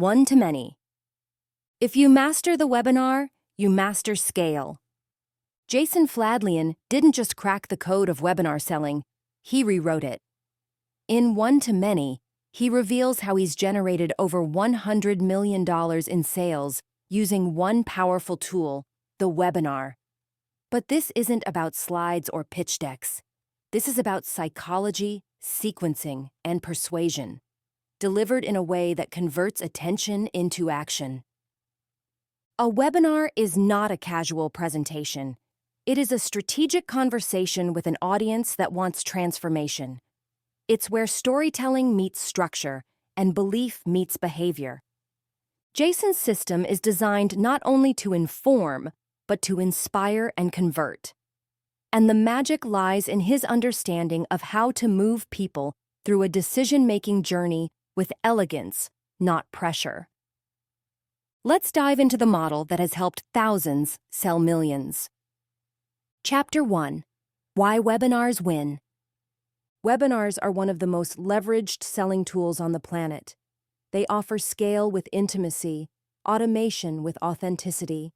one-to-many. If you master the webinar, you master scale. Jason Fladlien didn't just crack the code of webinar selling, he rewrote it. In One-to-Many, he reveals how he's generated over $100 million in sales using one powerful tool, the webinar. But this isn't about slides or pitch decks. This is about psychology, sequencing, and persuasion, delivered in a way that converts attention into action. A webinar is not a casual presentation. It is a strategic conversation with an audience that wants transformation. It's where storytelling meets structure and belief meets behavior. Jason's system is designed not only to inform, but to inspire and convert. And the magic lies in his understanding of how to move people through a decision-making journey with elegance, not pressure. Let's dive into the model that has helped thousands sell millions. Chapter 1. Why Webinars Win. Webinars are one of the most leveraged selling tools on the planet. They offer scale with intimacy, automation with authenticity.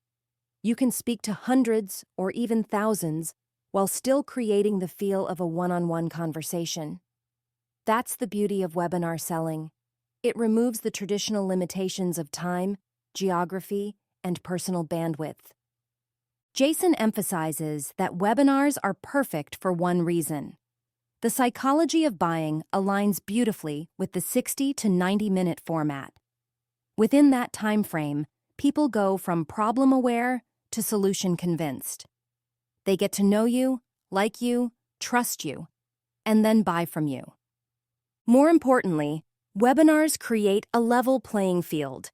You can speak to hundreds or even thousands while still creating the feel of a one-on-one conversation. That's the beauty of webinar selling. It removes the traditional limitations of time, geography, and personal bandwidth. Jason emphasizes that webinars are perfect for one reason. The psychology of buying aligns beautifully with the 60 to 90-minute format. Within that time frame, people go from problem-aware to solution-convinced. They get to know you, like you, trust you, and then buy from you. More importantly, webinars create a level playing field.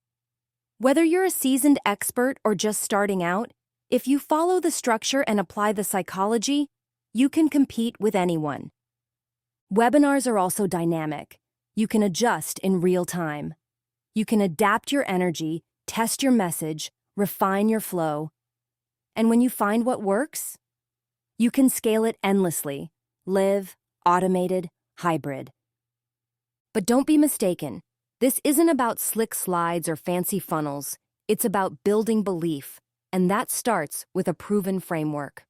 Whether you're a seasoned expert or just starting out, if you follow the structure and apply the psychology, you can compete with anyone. Webinars are also dynamic. You can adjust in real time. You can adapt your energy, test your message, refine your flow. And when you find what works, you can scale it endlessly, live, automated, hybrid. But don't be mistaken. This isn't about slick slides or fancy funnels. It's about building belief, and that starts with a proven framework.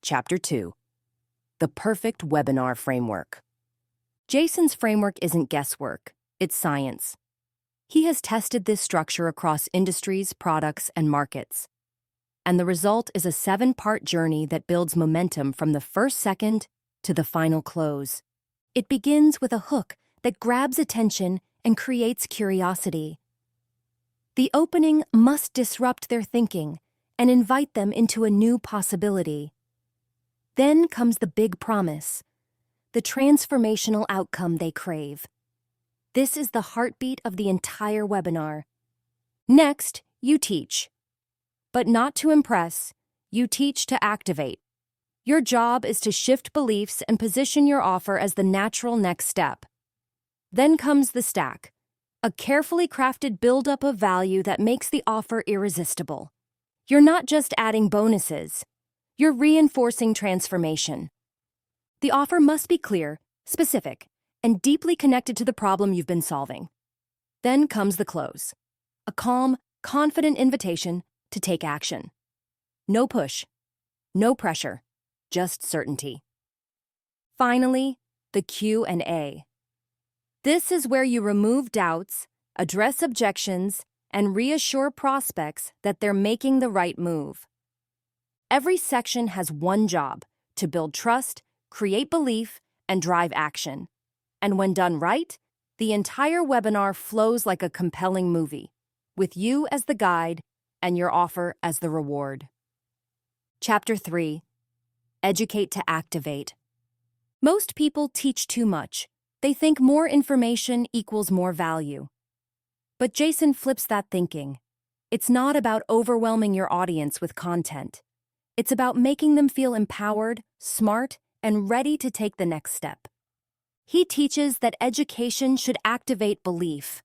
Chapter 2. The Perfect Webinar Framework. Jason's framework isn't guesswork, it's science. He has tested this structure across industries, products, and markets. And the result is a 7-part journey that builds momentum from the first second to the final close. It begins with a hook that grabs attention and creates curiosity. The opening must disrupt their thinking and invite them into a new possibility. Then comes the big promise, the transformational outcome they crave. This is the heartbeat of the entire webinar. Next, you teach. But not to impress, you teach to activate. Your job is to shift beliefs and position your offer as the natural next step. Then comes the stack, a carefully crafted buildup of value that makes the offer irresistible. You're not just adding bonuses, you're reinforcing transformation. The offer must be clear, specific, and deeply connected to the problem you've been solving. Then comes the close, a calm, confident invitation to take action. No push, no pressure, just certainty. Finally, the Q&A. This is where you remove doubts, address objections, and reassure prospects that they're making the right move. Every section has one job: to build trust, create belief, and drive action. And when done right, the entire webinar flows like a compelling movie, with you as the guide and your offer as the reward. Chapter 3. Educate to Activate. Most people teach too much. They think more information equals more value. But Jason flips that thinking. It's not about overwhelming your audience with content. It's about making them feel empowered, smart, and ready to take the next step. He teaches that education should activate belief.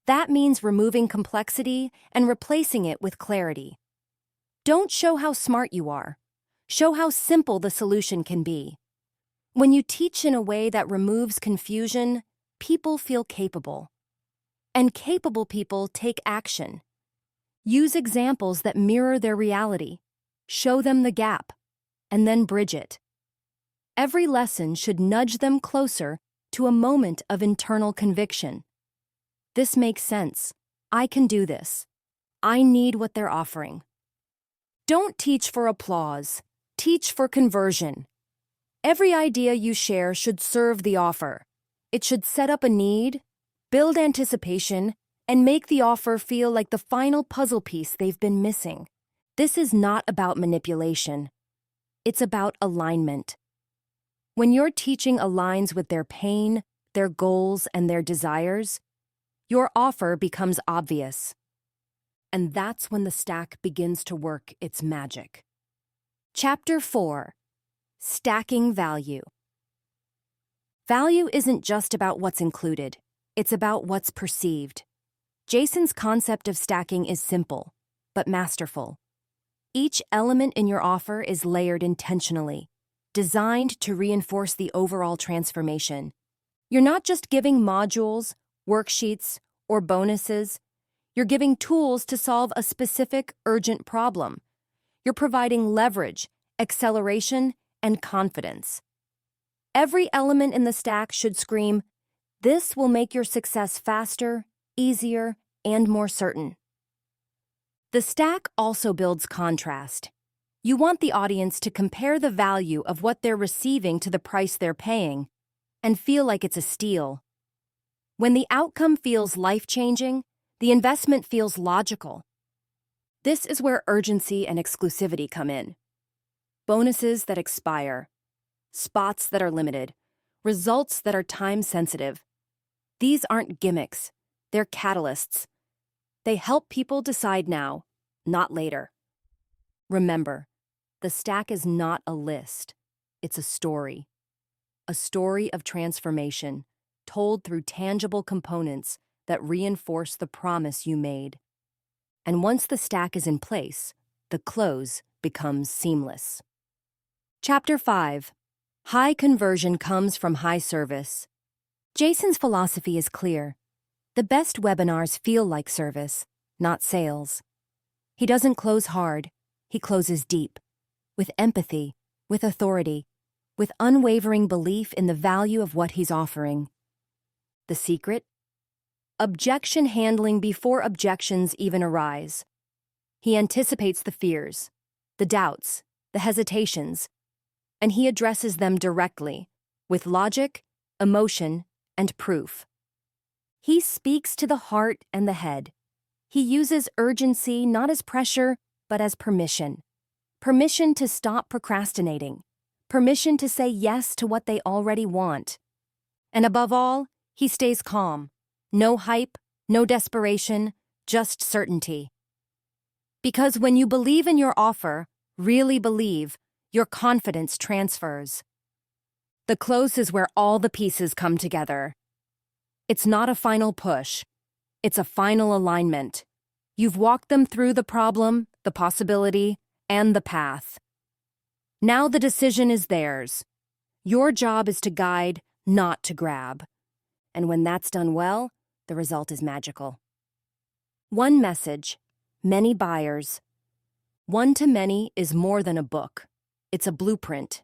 That means removing complexity and replacing it with clarity. Don't show how smart you are. Show how simple the solution can be. When you teach in a way that removes confusion, people feel capable. And capable people take action. Use examples that mirror their reality. Show them the gap, and then bridge it. Every lesson should nudge them closer to a moment of internal conviction. This makes sense. I can do this. I need what they're offering. Don't teach for applause. Teach for conversion. Every idea you share should serve the offer. It should set up a need, build anticipation, and make the offer feel like the final puzzle piece they've been missing. This is not about manipulation. It's about alignment. When your teaching aligns with their pain, their goals, and their desires, your offer becomes obvious. And that's when the stack begins to work its magic. Chapter 4. Stacking Value. Value isn't just about what's included. It's about what's perceived. Jason's concept of stacking is simple, but masterful. Each element in your offer is layered intentionally, designed to reinforce the overall transformation. You're not just giving modules, worksheets, or bonuses. You're giving tools to solve a specific, urgent problem. You're providing leverage, acceleration, and confidence. Every element in the stack should scream, "This will make your success faster, easier, and more certain." The stack also builds contrast. You want the audience to compare the value of what they're receiving to the price they're paying and feel like it's a steal. When the outcome feels life-changing, the investment feels logical. This is where urgency and exclusivity come in. Bonuses that expire, spots that are limited, results that are time-sensitive. These aren't gimmicks, they're catalysts. They help people decide now, not later. Remember, the stack is not a list, it's a story. A story of transformation, told through tangible components that reinforce the promise you made. And once the stack is in place, the close becomes seamless. Chapter 5. High conversion comes from high service. Jason's philosophy is clear. The best webinars feel like service, not sales. He doesn't close hard, he closes deep, with empathy, with authority, with unwavering belief in the value of what he's offering. The secret? Objection handling before objections even arise. He anticipates the fears, the doubts, the hesitations, and he addresses them directly, with logic, emotion, and proof. He speaks to the heart and the head. He uses urgency not as pressure, but as permission. Permission to stop procrastinating. Permission to say yes to what they already want. And above all, he stays calm. No hype, no desperation, just certainty. Because when you believe in your offer, really believe, your confidence transfers. The close is where all the pieces come together. It's not a final push. It's a final alignment. You've walked them through the problem, the possibility, and the path. Now the decision is theirs. Your job is to guide, not to grab. And when that's done well, the result is magical. One message, many buyers. One-to-many is more than a book. It's a blueprint.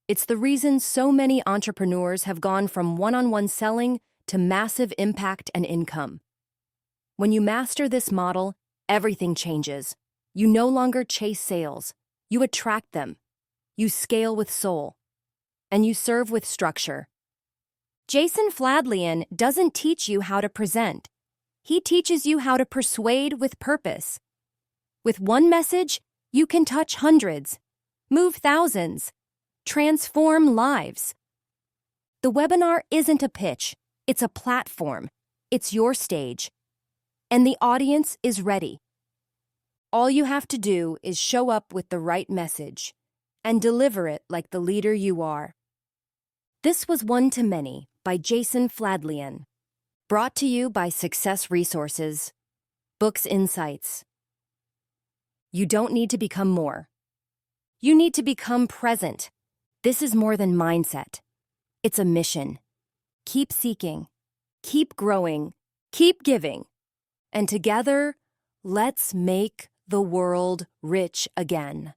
It's the reason so many entrepreneurs have gone from one-on-one selling to massive impact and income. When you master this model, everything changes. You no longer chase sales. You attract them. You scale with soul. And you serve with structure. Jason Fladlien doesn't teach you how to present. He teaches you how to persuade with purpose. With one message, you can touch hundreds, move thousands, transform lives. The webinar isn't a pitch. It's a platform. It's your stage. And the audience is ready. All you have to do is show up with the right message and deliver it like the leader you are. This was One to Many by Jason Fladlien. Brought to you by Success Resources. Books Insights. You don't need to become more. You need to become present. This is more than mindset. It's a mission. Keep seeking. Keep growing. Keep giving, and together, let's make the world rich again.